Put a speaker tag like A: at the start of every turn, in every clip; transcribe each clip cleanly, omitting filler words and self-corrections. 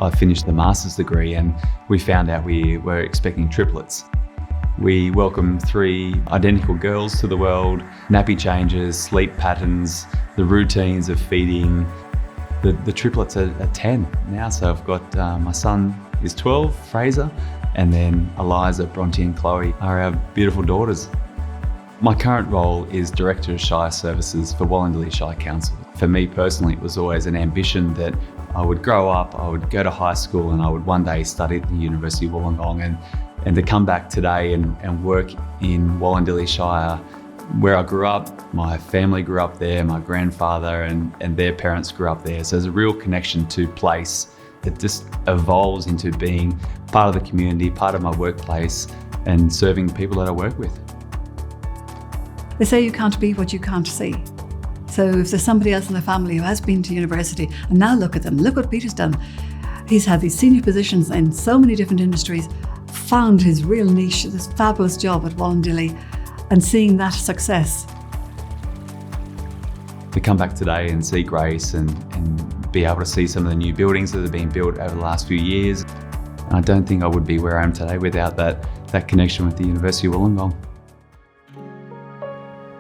A: I finished the master's degree and we found out we were expecting triplets. We welcomed 3 identical girls to the world, nappy changes, sleep patterns, the routines of feeding. The triplets are 10 now, so I've got my son is 12, Fraser, and then Eliza, Bronte and Chloe are our beautiful daughters. My current role is Director of Shire Services for Wollongong Shire Council. For me personally, it was always an ambition that I would grow up, I would go to high school and I would one day study at the University of Wollongong and to come back today and work in Wollongong Shire where I grew up. My family grew up there, my grandfather and their parents grew up there. So there's a real connection to place that just evolves into being part of the community, part of my workplace and serving the people that I work with.
B: They say you can't be what you can't see. So if there's somebody else in the family who has been to university, and now look at them, look what Peter's done. He's had these senior positions in so many different industries, found his real niche, this fabulous job at Wollongong, and seeing that success.
A: To come back today and see Grace and be able to see some of the new buildings that have been built over the last few years, I don't think I would be where I am today without that connection with the University of Wollongong.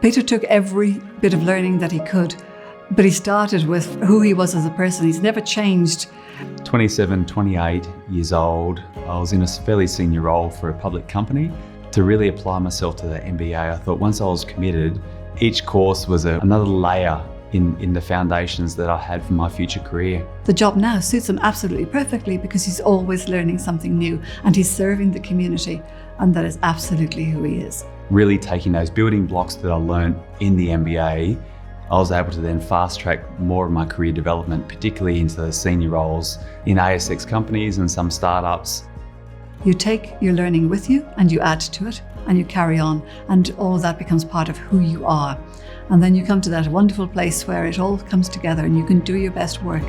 B: Peter took every bit of learning that he could, but he started with who he was as a person. He's never changed.
A: 27, 28 years old, I was in a fairly senior role for a public company. To really apply myself to the MBA, I thought once I was committed, each course was another layer in the foundations that I had for my future career.
B: The job now suits him absolutely perfectly because he's always learning something new and he's serving the community, and that is absolutely who he is.
A: Really taking those building blocks that I learned in the MBA, I was able to then fast track more of my career development, particularly into the senior roles in ASX companies and some startups.
B: You take your learning with you and you add to it and you carry on, and all of that becomes part of who you are. And then you come to that wonderful place where it all comes together and you can do your best work.